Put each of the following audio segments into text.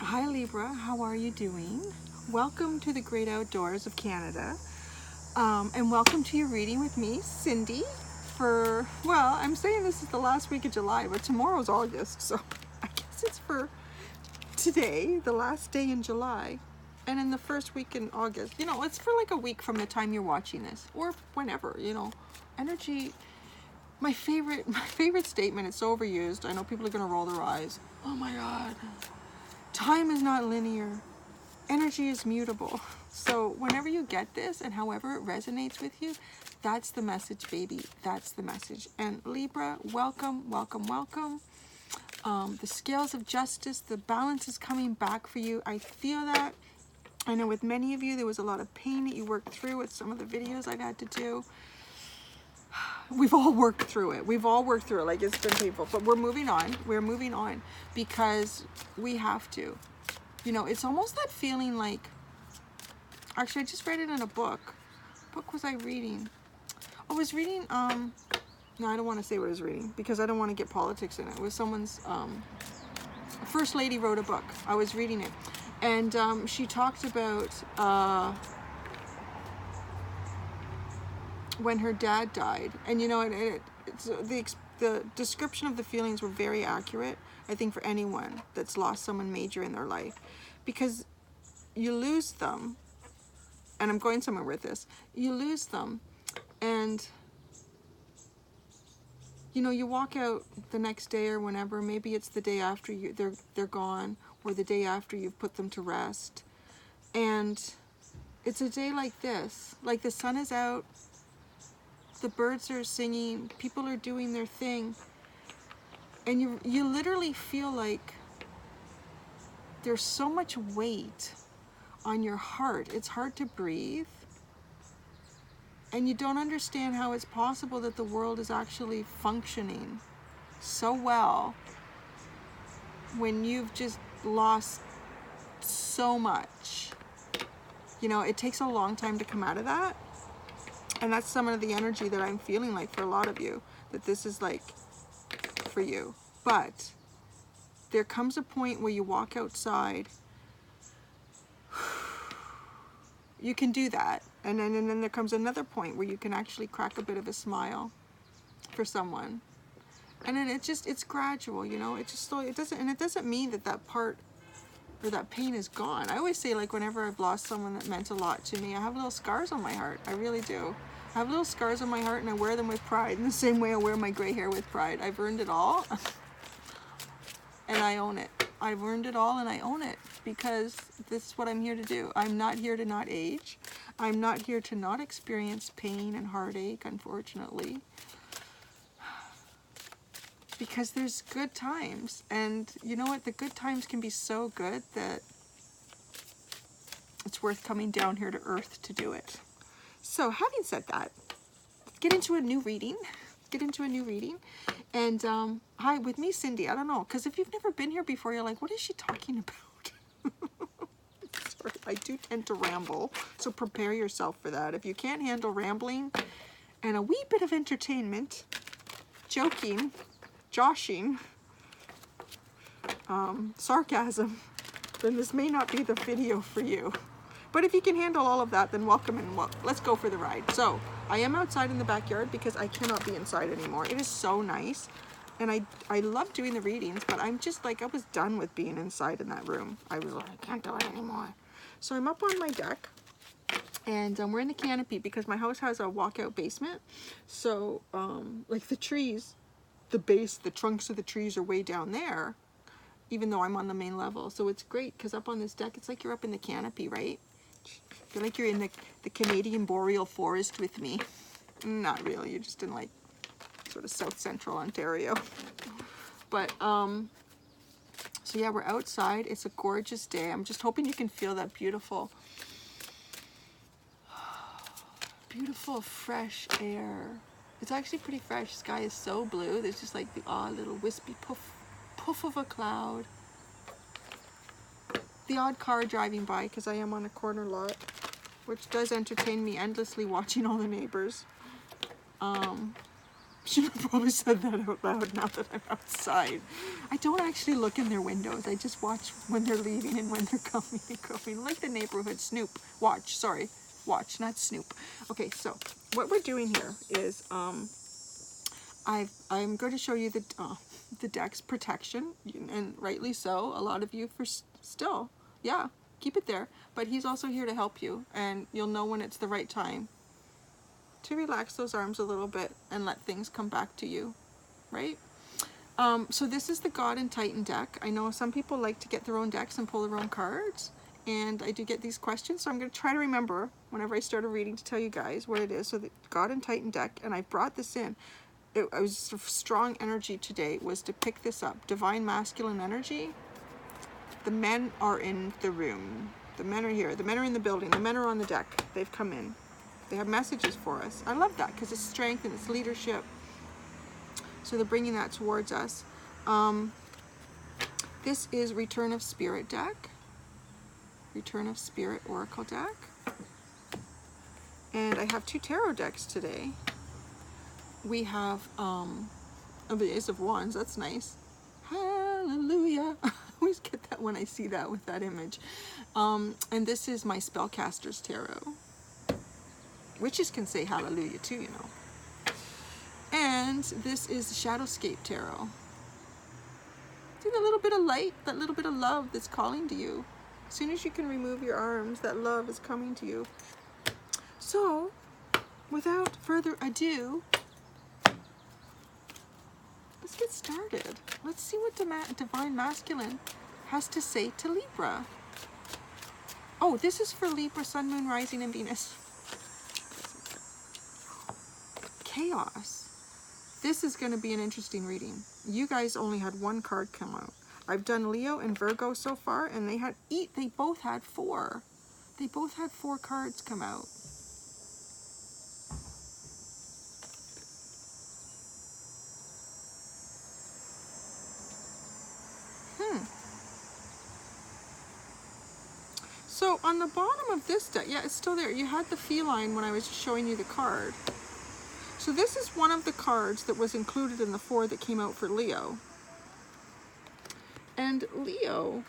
Hi Libra, how are you doing? Welcome to the great outdoors of Canada, and welcome to your reading with me, Cindy, for, well, I'm saying this is the last week of July, but tomorrow's August, so I guess it's for today, the last day in July, and in the first week in August. You know, it's for like a week from the time you're watching this, or whenever, you know. Energy, my favorite statement, it's so overused, I know people are gonna roll their eyes. Oh my God. Time is not linear. Energy is mutable. So whenever you get this and however it resonates with you, that's the message, baby. That's the message. And Libra, welcome, welcome, welcome. The scales of justice, the balance is coming back for you. I feel that. I know with many of you, there was a lot of pain that you worked through with some of the videos I've had to do. We've all worked through it. We've all worked through it. Like, it's been painful, but we're moving on. We're moving on because we have to. You know, it's almost that feeling like, actually, I just read it in a book. What book was I reading? I was reading, no, I don't want to say what I was reading because I don't want to get politics in it. It was someone's, First Lady wrote a book. I was reading it. And she talked about, when her dad died, and you know, it's the description of the feelings were very accurate, I think, for anyone that's lost someone major in their life, because you lose them, and I'm going somewhere with this, you lose them, and you know, you walk out the next day or whenever, maybe it's the day after they're gone, or the day after you've put them to rest, and it's a day like this, like the sun is out, the birds are singing, people are doing their thing, and you literally feel like there's so much weight on your heart. It's hard to breathe, and you don't understand how it's possible that the world is actually functioning so well when you've just lost so much. You know, it takes a long time to come out of that. And that's some of the energy that I'm feeling like for a lot of you, that this is like for you. But there comes a point where you walk outside, you can do that. And then there comes another point where you can actually crack a bit of a smile for someone. And then it's gradual, you know, it just slowly, it doesn't mean that part or that pain is gone. I always say, like, whenever I've lost someone that meant a lot to me, I have little scars on my heart. I really do. I have little scars on my heart, and I wear them with pride, in the same way I wear my gray hair with pride. I've earned it all, and I own it. I've earned it all, and I own it, because this is what I'm here to do. I'm not here to not age. I'm not here to not experience pain and heartache, unfortunately, because there's good times, and you know what? The good times can be so good that it's worth coming down here to earth to do it. So having said that, let's get into a new reading. And hi, with me, Cindy. I don't know, because if you've never been here before, you're like, what is she talking about? Sorry, I do tend to ramble, so prepare yourself for that. If you can't handle rambling and a wee bit of entertainment, joking, joshing, sarcasm, then this may not be the video for you. But if you can handle all of that, then welcome, and let's go for the ride. So I am outside in the backyard because I cannot be inside anymore. It is so nice, and I love doing the readings, but I'm just like, I was done with being inside in that room. I was like, I can't do it anymore. So I'm up on my deck, and we're in the canopy because my house has a walkout basement. So like the trees, the trunks of the trees are way down there, even though I'm on the main level. So it's great because up on this deck, it's like you're up in the canopy, right? I feel like you're in the Canadian boreal forest with me. Not really, you're just in like sort of south central Ontario. But so yeah, we're outside. It's a gorgeous day. I'm just hoping you can feel that beautiful fresh air. It's actually pretty fresh. The sky is so blue. There's just like the odd little wispy puff of a cloud. The odd car driving by, because I am on a corner lot, which does entertain me endlessly, watching all the neighbors. Should have probably said that out loud now that I'm outside. I don't actually look in their windows. I just watch when they're leaving and when they're coming and going. Like the neighborhood Snoop. Watch, sorry. Watch, not Snoop. Okay, so what we're doing here is I'm going to show you the deck's protection, and rightly so. A lot of you still, yeah, keep it there. But he's also here to help you, and you'll know when it's the right time to relax those arms a little bit and let things come back to you, right? So this is the God and Titan deck. I know some people like to get their own decks and pull their own cards, and I do get these questions, so I'm going to try to remember whenever I start a reading to tell you guys what it is. So the God and Titan deck, and I brought this in. It was strong energy today was to pick this up. Divine masculine energy. The men are in the room. The men are here. The men are in the building. The men are on the deck. They've come in. They have messages for us. I love that because it's strength and it's leadership. So they're bringing that towards us. This is Return of Spirit deck. Return of Spirit Oracle deck. And I have 2 tarot decks today. We have the Ace of Wands. That's nice. Hallelujah. I always get that when I see that with that image. And this is my Spellcaster's Tarot. Witches can say hallelujah too, you know. And this is Shadowscape Tarot. See that little bit of light, that little bit of love that's calling to you. As soon as you can remove your arms, that love is coming to you. So, without further ado, let's get started. Let's see what Divine Masculine has to say to Libra. Oh, this is for Libra, Sun, Moon, Rising, and Venus. Chaos. This is going to be an interesting reading. You guys only had 1 card come out. I've done Leo and Virgo so far, and they both had 4. They both had 4 cards come out. So on the bottom of this deck, yeah, it's still there. You had the feline when I was showing you the card. So this is one of the cards that was included in the 4 that came out for Leo. And Leo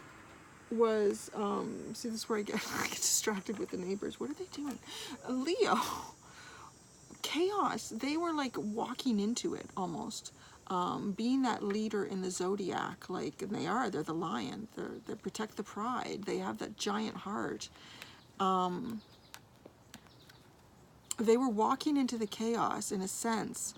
was, see, this is where I get distracted with the neighbors. What are they doing? Leo, chaos. They were like walking into it almost. Being that leader in the Zodiac, like, and they're the lion. They protect the pride. They have that giant heart. They were walking into the chaos in a sense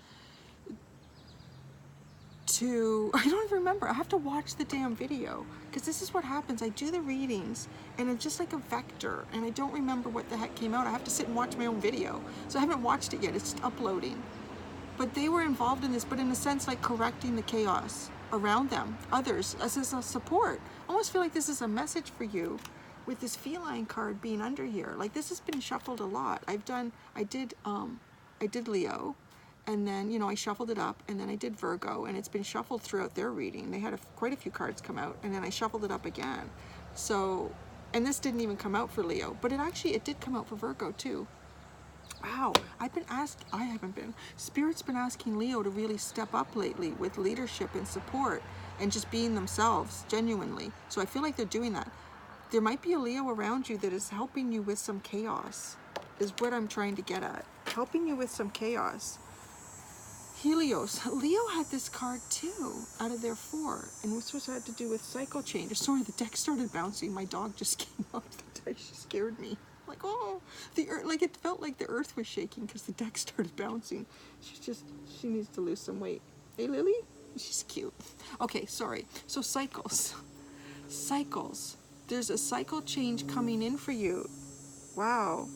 I don't even remember. I have to watch the damn video because this is what happens. I do the readings and it's just like a vector and I don't remember what the heck came out. I have to sit and watch my own video. So I haven't watched it yet. It's just uploading. But they were involved in this, but in a sense like correcting the chaos around them, others, as a support. I almost feel like this is a message for you with this feline card being under here. Like this has been shuffled a lot. I did Leo, and then, you know, I shuffled it up, and then I did Virgo, and it's been shuffled throughout their reading. They had quite a few cards come out, and then I shuffled it up again. So, and this didn't even come out for Leo, but it did come out for Virgo too. Wow, Spirit's been asking Leo to really step up lately with leadership and support and just being themselves genuinely. So I feel like they're doing that. There might be a Leo around you that is helping you with some chaos, is what I'm trying to get at. Helping you with some chaos. Helios. Leo had this card too, out of their 4, and this was had to do with cycle change. Sorry, the deck started bouncing. My dog just came off the deck. She scared me. Like, oh, the earth, like it felt like the earth was shaking because the deck started bouncing. She needs to lose some weight. Hey, Lily? She's cute. Okay, sorry. So cycles. Cycles. There's a cycle change coming in for you. Wow.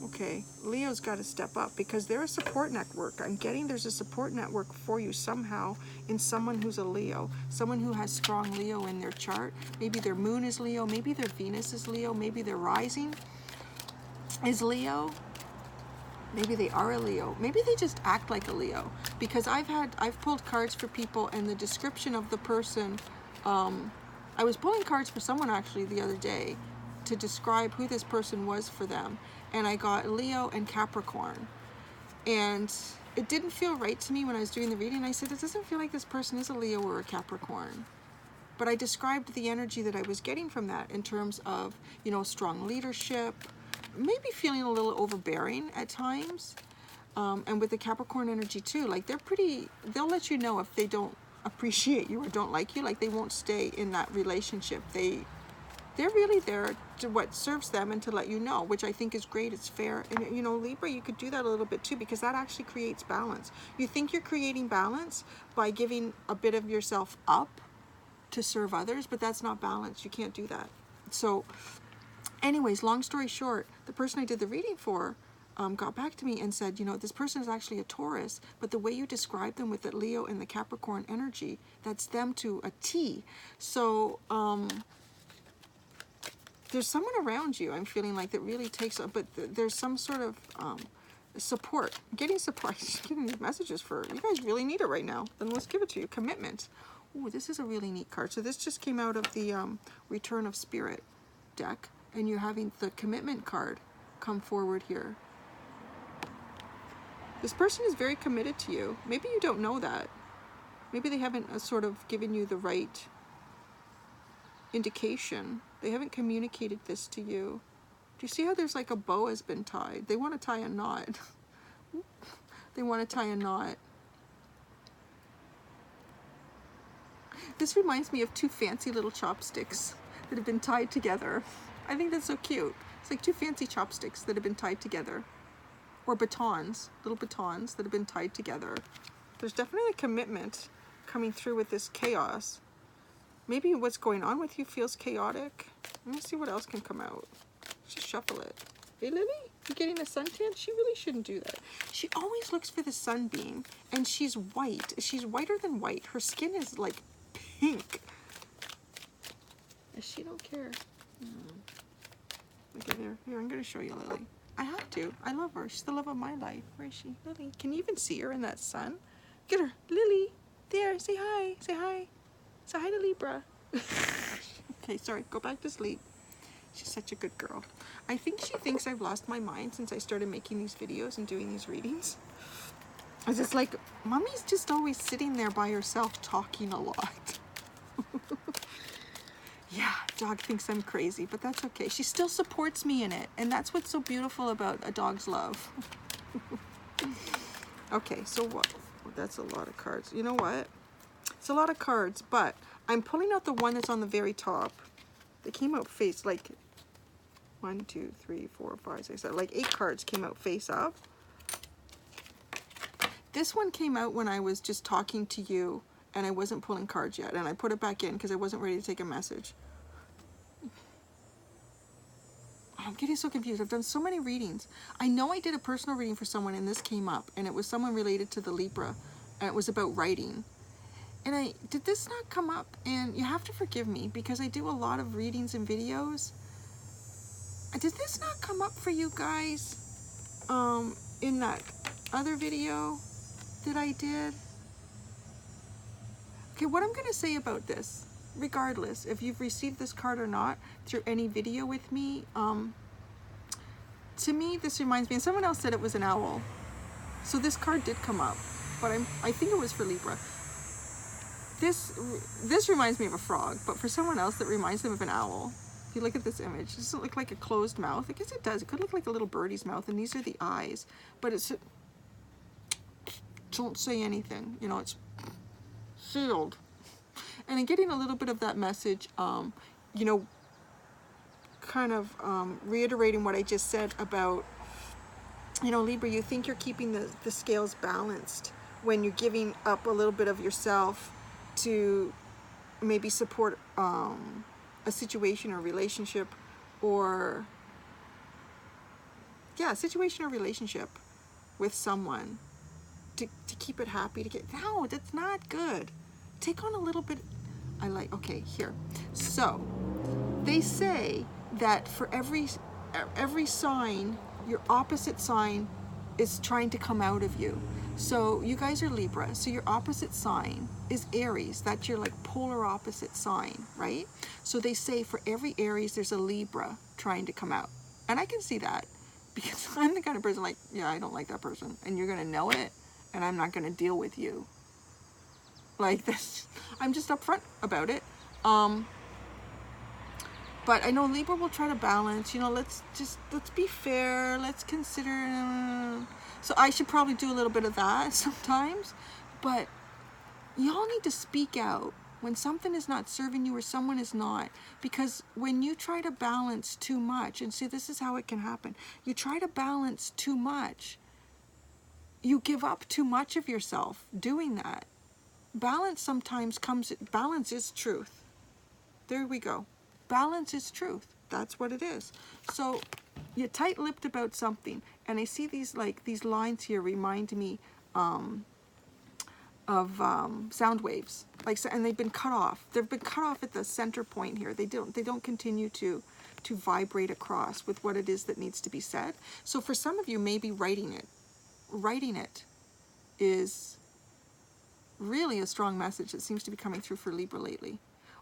Okay, Leo's got to step up because they're a support network. I'm getting there's a support network for you somehow in someone who's a Leo, someone who has strong Leo in their chart. Maybe their moon is Leo, maybe their Venus is Leo, maybe their rising is Leo. Maybe they are a Leo. Maybe they just act like a Leo. Because I've pulled cards for people and the description of the person, I was pulling cards for someone actually the other day to describe who this person was for them. And I got Leo and Capricorn. And it didn't feel right to me when I was doing the reading. I said, it doesn't feel like this person is a Leo or a Capricorn. But I described the energy that I was getting from that in terms of, you know, strong leadership, maybe feeling a little overbearing at times. And with the Capricorn energy too, like they'll let you know if they don't appreciate you or don't like you, like they won't stay in that relationship. They're really there to what serves them and to let you know, which I think is great. It's fair. And, you know, Libra, you could do that a little bit too, because that actually creates balance. You think you're creating balance by giving a bit of yourself up to serve others, but that's not balance. You can't do that. So anyways, long story short, the person I did the reading for got back to me and said, you know, this person is actually a Taurus, but the way you describe them with the Leo and the Capricorn energy, that's them to a T. So there's someone around you, I'm feeling like, that really takes up, but there's some sort of support. I'm getting support. I'm getting these messages for, you guys really need it right now. Then let's give it to you. Commitment. Oh, this is a really neat card. So this just came out of the Return of Spirit deck, and you're having the commitment card come forward here. This person is very committed to you. Maybe you don't know that. Maybe they haven't sort of given you the right indication. They haven't communicated this to you. Do you see how there's like a bow has been tied? They want to tie a knot. They want to tie a knot. This reminds me of two fancy little chopsticks that have been tied together. I think that's so cute. It's like two fancy chopsticks that have been tied together. Or batons, little batons that have been tied together. There's definitely a commitment coming through with this chaos. Maybe what's going on with you feels chaotic. Let me see what else can come out. Let's just shuffle it. Hey, Lily, you getting a suntan? She really shouldn't do that. She always looks for the sunbeam, and she's white. She's whiter than white. Her skin is like pink. She don't care. Look at her. Here, I'm going to show you Lily. I have to. I love her. She's the love of my life. Where is she? Lily. Can you even see her in that sun? Get her. Lily. There. Say hi. Say hi. Say hi to Libra. Okay, sorry. Go back to sleep. She's such a good girl. I think she thinks I've lost my mind since I started making these videos and doing these readings. Because it's like, Mommy's just always sitting there by herself talking a lot. Yeah, dog thinks I'm crazy, but that's okay. She still supports me in it, and that's what's so beautiful about a dog's love. Okay, so what? That's a lot of cards. You know what? It's a lot of cards, but I'm pulling out the one that's on the very top. They came out face, like 1, 2, 3, 4, 5, 6, 7, like 8 cards came out face up. This one came out when I was just talking to you and I wasn't pulling cards yet, and I put it back in because I wasn't ready to take a message. I'm getting so confused. I've done so many readings. I know I did a personal reading for someone and this came up, and it was someone related to the Libra, and it was about writing. And did this not come up? And you have to forgive me because I do a lot of readings and videos. Did this not come up for you guys in that other video that I did? Okay, what I'm going to say about this, regardless if you've received this card or not through any video with me, to me this reminds me, and someone else said it was an owl. So this card did come up, but I think it was for Libra. This reminds me of a frog, but for someone else that reminds them of an owl. If you look at this image, it doesn't look like a closed mouth. I guess it does. It could look like a little birdie's mouth, and these are the eyes. But it's, don't say anything. You know, it's sealed. And I'm getting a little bit of that message, you know, kind of reiterating what I just said about, you know, Libra, you think you're keeping the scales balanced when you're giving up a little bit of yourself to maybe support a situation or relationship, or yeah, situation or relationship with someone to keep it happy, no, that's not good. Take on a little bit. Okay, here. So they say that for every sign, your opposite sign is trying to come out of you. So you guys are Libra, so your opposite sign is Aries. That's your like polar opposite sign, right? So they say for every Aries there's a Libra trying to come out. And I can see that because I'm the kind of person like, yeah, I don't like that person, and you're gonna know it and I'm not going to deal with you. Like this, I'm just upfront about it. But I know Libra will try to balance, you know, let's be fair, let's consider. So I should probably do a little bit of that sometimes, but y'all need to speak out when something is not serving you or someone is not, because when you try to balance too much, and see, this is how it can happen. You try to balance too much, you give up too much of yourself doing that. Balance sometimes comes, balance is truth. There we go. Balance is truth. That's what it is. So you're tight-lipped about something, and I see these lines here remind me of sound waves, and they've been cut off. They've been cut off at the center point here. They don't continue to vibrate across with what it is that needs to be said. So for some of you, maybe writing it is really a strong message that seems to be coming through for Libra lately.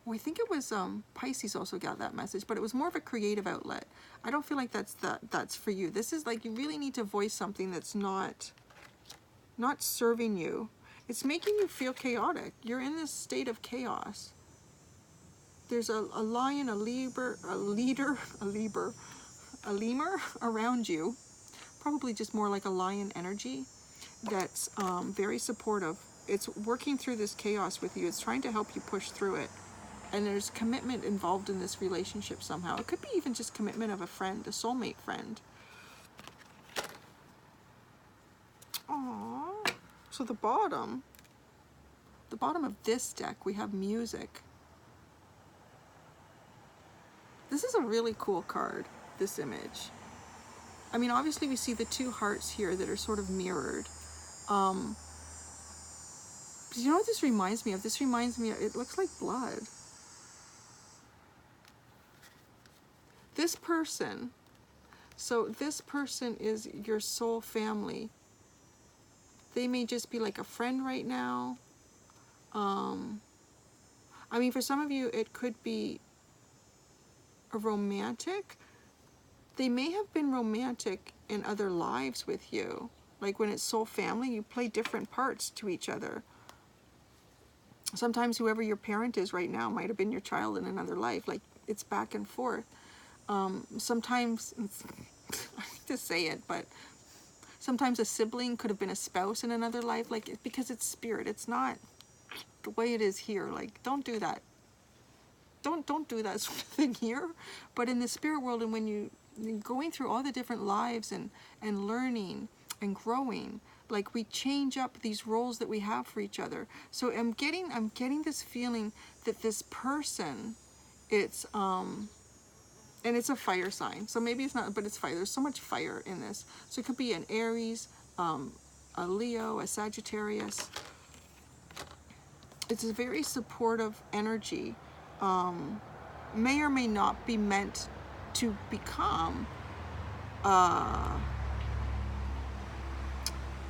Oh, I think it was Pisces also got that message, but it was more of a creative outlet. I don't feel like that's for you. This is like, you really need to voice something that's not serving you. It's making you feel chaotic. You're in this state of chaos. There's a lion, a lemur around you. Probably just more like a lion energy that's very supportive. It's working through this chaos with you. It's trying to help you push through it. And there's commitment involved in this relationship somehow. It could be even just commitment of a friend, a soulmate friend. Aww. So the bottom of this deck, we have music. This is a really cool card, this image. I mean, obviously we see the two hearts here that are sort of mirrored. You know what this reminds me of? This reminds me of, it looks like blood. This person is your soul family. They may just be like a friend right now. I mean, for some of you, it could be a romantic. They may have been romantic in other lives with you. Like when it's soul family, you play different parts to each other. Sometimes whoever your parent is right now might have been your child in another life. Like, it's back and forth. Sometimes, I hate to say it, but sometimes a sibling could have been a spouse in another life. Like, because it's spirit. It's not the way it is here. Like, don't do that. Don't do that sort of thing here. But in the spirit world, and when you're going through all the different lives and learning and growing, like, we change up these roles that we have for each other. So I'm getting this feeling that this person, it's and it's a fire sign. So maybe it's not, but it's fire. There's so much fire in this. So it could be an Aries, a Leo, a Sagittarius. It's a very supportive energy. May or may not be meant to become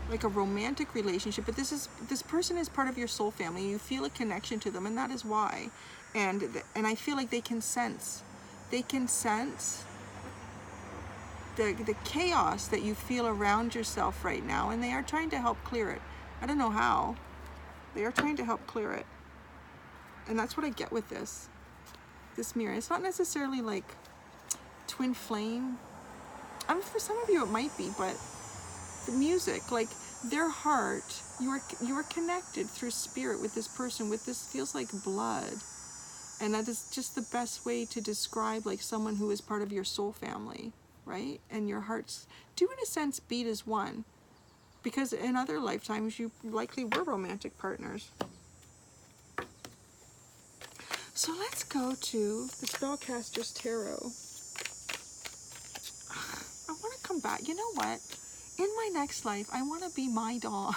like a romantic relationship, but this person is part of your soul family. You feel a connection to them, and that is why. And I feel like they can sense the chaos that you feel around yourself right now, and they are trying to help clear it. I don't know how. They are trying to help clear it. And that's what I get with this mirror. It's not necessarily like twin flame. I mean, for some of you it might be, but the music, like their heart, you are connected through spirit with this person, with this feels like blood. And that is just the best way to describe like someone who is part of your soul family, right? And your hearts do in a sense beat as one, because in other lifetimes you likely were romantic partners. So let's go to the Spellcaster's Tarot. I want to come back. You know what? In my next life, I want to be my dog.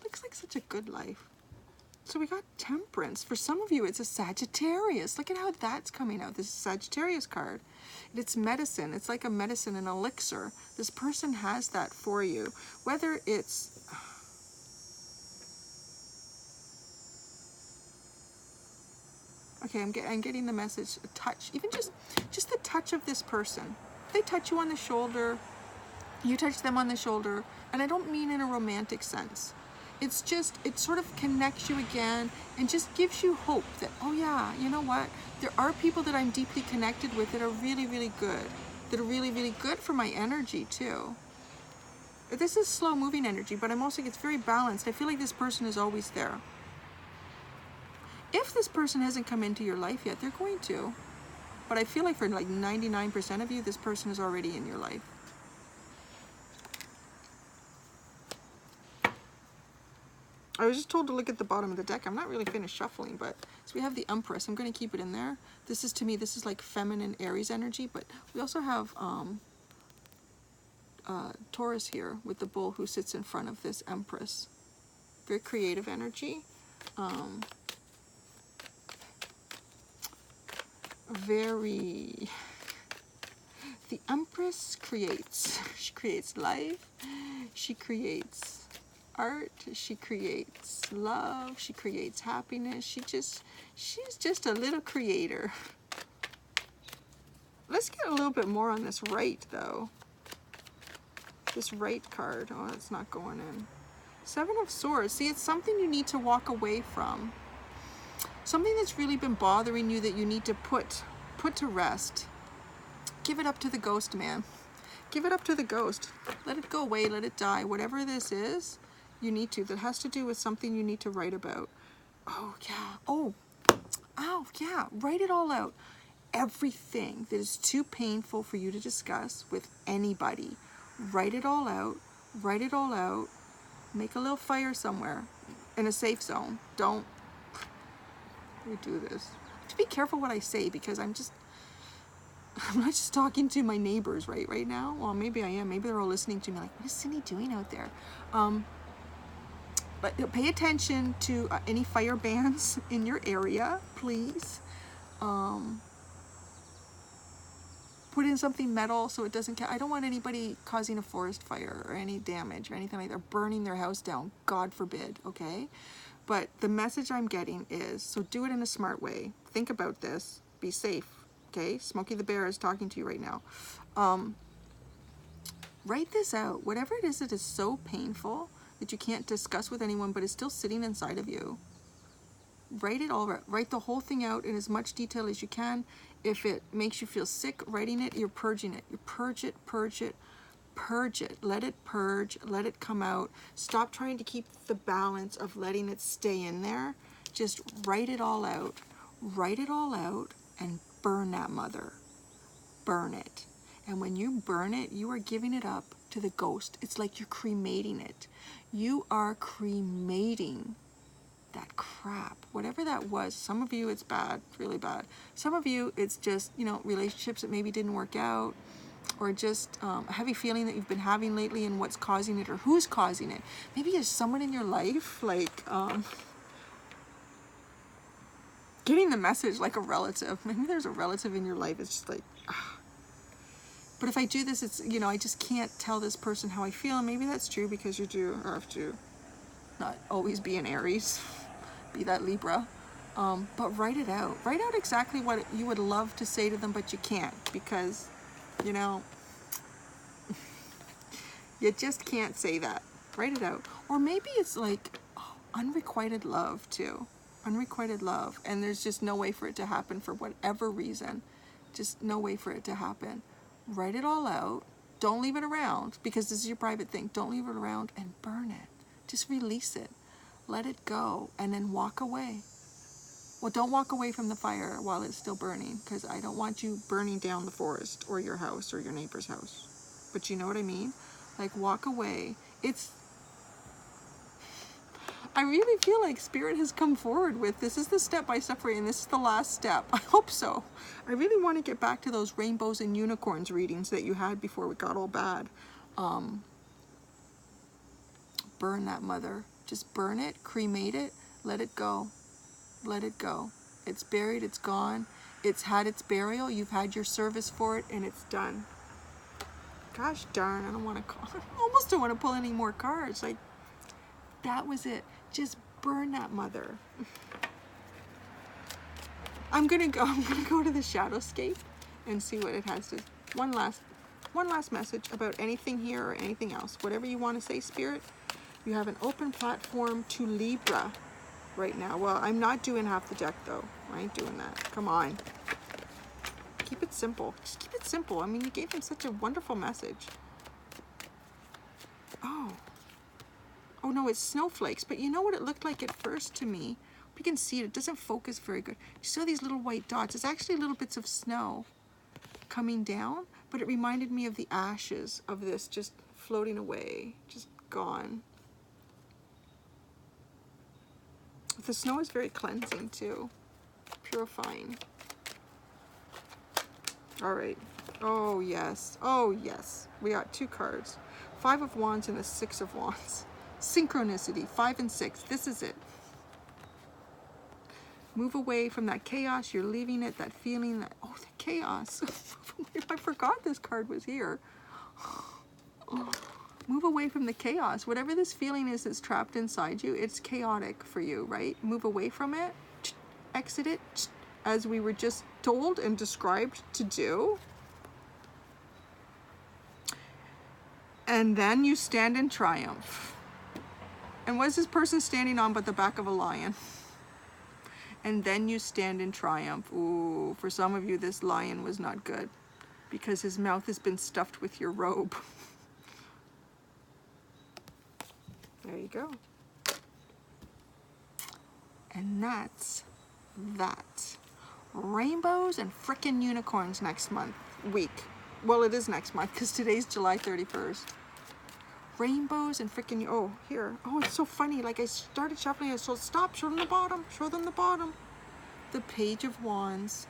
Looks like such a good life. So we got Temperance. For some of you, it's a Sagittarius. Look at how that's coming out. This is a Sagittarius card. It's medicine. It's like a medicine, an elixir. This person has that for you. Whether it's... Okay, I'm getting the message, a touch. Even just the touch of this person. They touch you on the shoulder. You touch them on the shoulder, and I don't mean in a romantic sense. It's just, it sort of connects you again and just gives you hope that, oh yeah, you know what? There are people that I'm deeply connected with that are really, really good. That are really, really good for my energy too. This is slow moving energy, but I'm also, it's very balanced. I feel like this person is always there. If this person hasn't come into your life yet, they're going to. But I feel like for like 99% of you, this person is already in your life. I was just told to look at the bottom of the deck. I'm not really finished shuffling, but so we have the Empress. I'm going to keep it in there. This is, to me, this is like feminine Aries energy, but we also have Taurus here with the Bull who sits in front of this Empress. Very creative energy. The Empress creates. She creates life. She creates art, she creates love, she creates happiness. She's just a little creator. Let's get a little bit more on this right though. This right card. Oh, it's not going in. Seven of Swords. See, it's something you need to walk away from. Something that's really been bothering you that you need to put to rest. Give it up to the ghost, man. Give it up to the ghost. Let it go away, let it die. Whatever this is, you need to. That has to do with something you need to write about. Oh, yeah. Oh, yeah. Write it all out. Everything that is too painful for you to discuss with anybody. Write it all out. Write it all out. Make a little fire somewhere in a safe zone. Don't do this. To be careful what I say, because I'm not just talking to my neighbors right now. Well, maybe I am. Maybe they're all listening to me like, what is Cindy doing out there? But pay attention to any fire bans in your area, please. Put in something metal so it doesn't I don't want anybody causing a forest fire or any damage or anything like that, burning their house down, God forbid, okay? But the message I'm getting is, so do it in a smart way. Think about this. Be safe, okay? Smokey the Bear is talking to you right now. Write this out. Whatever it is that is so painful that you can't discuss with anyone, but is still sitting inside of you. Write it all. Write the whole thing out in as much detail as you can. If it makes you feel sick writing it, you're purging it. You purge it, purge it, purge it. Let it purge. Let it come out. Stop trying to keep the balance of letting it stay in there. Just write it all out. Write it all out and burn that mother. Burn it. And when you burn it, you are giving it up to the ghost. It's like you're cremating it. You are cremating that crap, whatever that was. Some of you, it's bad, really bad. Some of you, it's just, you know, relationships that maybe didn't work out, or just a heavy feeling that you've been having lately and what's causing it or who's causing it. Maybe there's someone in your life, like, getting the message like a relative. Maybe there's a relative in your life. It's just like, but if I do this, it's, you know, I just can't tell this person how I feel. And maybe that's true because you do have to not always be an Aries, be that Libra. But write it out. Write out exactly what you would love to say to them, but you can't because, you know, you just can't say that. Write it out. Or maybe it's like unrequited love too. Unrequited love. And there's just no way for it to happen for whatever reason. Just no way for it to happen. Write it all out. Don't leave it around because this is your private thing. Don't leave it around and burn it. Just release it. Let it go and then walk away. Well, don't walk away from the fire while it's still burning because I don't want you burning down the forest or your house or your neighbor's house. But you know what I mean? Like, walk away. I really feel like Spirit has come forward with this is the step-by-step for you, and this is the last step. I hope so. I really want to get back to those rainbows and unicorns readings that you had before it got all bad. Burn that mother. Just burn it, cremate it, let it go. Let it go. It's buried, it's gone. It's had its burial, you've had your service for it, and it's done. Gosh darn, I don't want to call. I almost don't want to pull any more cards. Like, that was it. Just burn that mother. I'm gonna go to the Shadowscape and see what it has to. One last one last message about anything here or anything else. Whatever you want to say, Spirit. You have an open platform to Libra right now. Well, I'm not doing half the deck though. I ain't doing that. Come on. Keep it simple. Just keep it simple. I mean, you gave them such a wonderful message. Oh. Oh no, it's snowflakes. But you know what it looked like at first to me? You can see it. It doesn't focus very good. You saw these little white dots. It's actually little bits of snow coming down, but it reminded me of the ashes of this just floating away, just gone. The snow is very cleansing too, purifying. All right. Oh yes. Oh yes. We got 2 cards. 5 of Wands and a 6 of Wands. Synchronicity. 5 and 6. This is it. Move away from that chaos. You're leaving it. That feeling that, oh, the chaos. I forgot this card was here. Move away from the chaos. Whatever this feeling is that's trapped inside you, it's chaotic for you, right? Move away from it. Exit it, as we were just told and described to do. And then you stand in triumph. And what is this person standing on but the back of a lion? And then you stand in triumph. Ooh, for some of you, this lion was not good because his mouth has been stuffed with your robe. There you go. And that's that. Rainbows and frickin' unicorns next week. Well, it is next month because today's July 31st. Rainbows and frickin', oh, here. Oh, it's so funny. Like I started shuffling, I said, stop, show them the bottom, show them the bottom. The Page of Wands.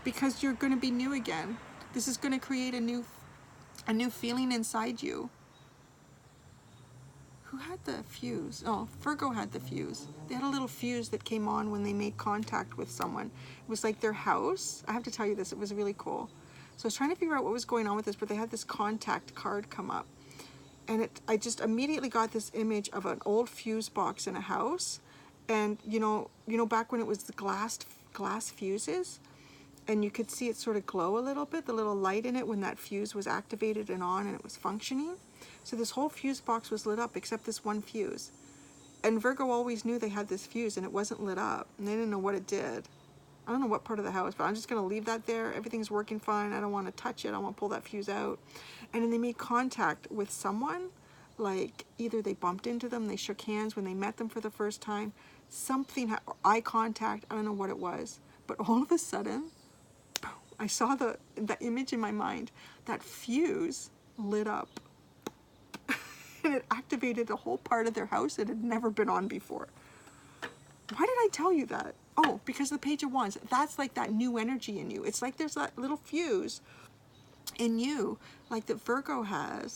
Because you're going to be new again. This is going to create a new feeling inside you. Who had the fuse? Oh, Virgo had the fuse. They had a little fuse that came on when they made contact with someone. It was like their house. I have to tell you this, it was really cool. So I was trying to figure out what was going on with this, but they had this contact card come up. And I just immediately got this image of an old fuse box in a house. And you know back when it was the glass fuses, and you could see it sort of glow a little bit, the little light in it when that fuse was activated and on and it was functioning. So this whole fuse box was lit up except this one fuse. And Virgo always knew they had this fuse and it wasn't lit up. And they didn't know what it did. I don't know what part of the house, but I'm just going to leave that there. Everything's working fine. I don't want to touch it. I want to pull that fuse out. And then they made contact with someone. Like either they bumped into them, they shook hands when they met them for the first time. Something, eye contact, I don't know what it was. But all of a sudden, I saw the image in my mind. That fuse lit up. And it activated a whole part of their house that had never been on before. Why did I tell you that? Oh, because the Page of Wands, that's like that new energy in you. It's like there's that little fuse in you, like that Virgo had,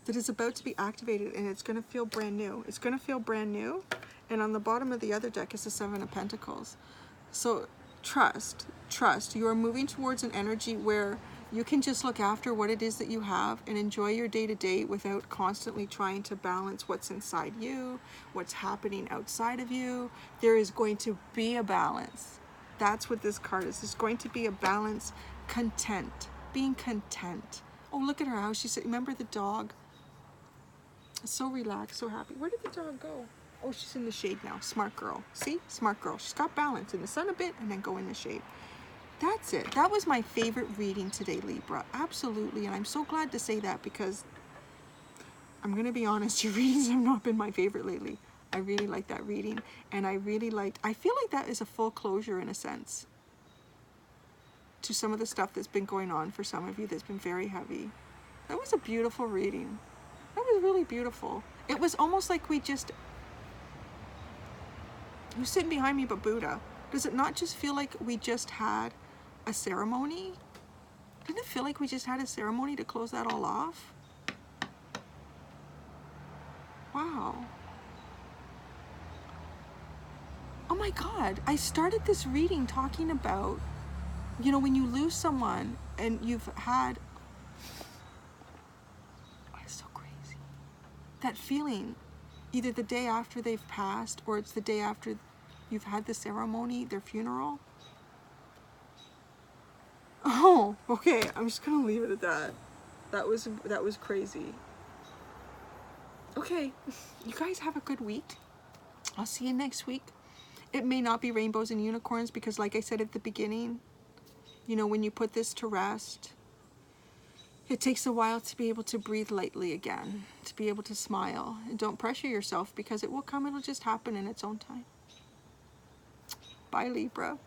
that is about to be activated, and it's going to feel brand new. It's going to feel brand new. And on the bottom of the other deck is the 7 of Pentacles. So trust. You are moving towards an energy where you can just look after what it is that you have and enjoy your day-to-day without constantly trying to balance what's inside you, what's happening outside of you. There is going to be a balance. That's what this card is. There's going to be a balance. Content. Being content. Oh, look at her house. She said, remember the dog? So relaxed, so happy. Where did the dog go? Oh, she's in the shade now. Smart girl. See? Smart girl. She's got balance. In the sun a bit and then go in the shade. That's it. That was my favorite reading today, Libra. Absolutely. And I'm so glad to say that because I'm going to be honest, your readings have not been my favorite lately. I really like that reading. And I feel like that is a full closure in a sense to some of the stuff that's been going on for some of you that's been very heavy. That was a beautiful reading. That was really beautiful. It was almost like who's sitting behind me but Buddha? Does it not just feel like we just had a ceremony? Didn't it feel like we just had a ceremony to close that all off? Wow. Oh my God, I started this reading talking about, when you lose someone and you've had, it's so crazy, that feeling, either the day after they've passed or it's the day after you've had the ceremony, their funeral. Oh, okay. I'm just gonna leave it at that. That was crazy. Okay, you guys have a good week. I'll see you next week. It may not be rainbows and unicorns because, like I said at the beginning, you know, when you put this to rest, it takes a while to be able to breathe lightly again, to be able to smile. And don't pressure yourself because it will come, it'll just happen in its own time. Bye, Libra.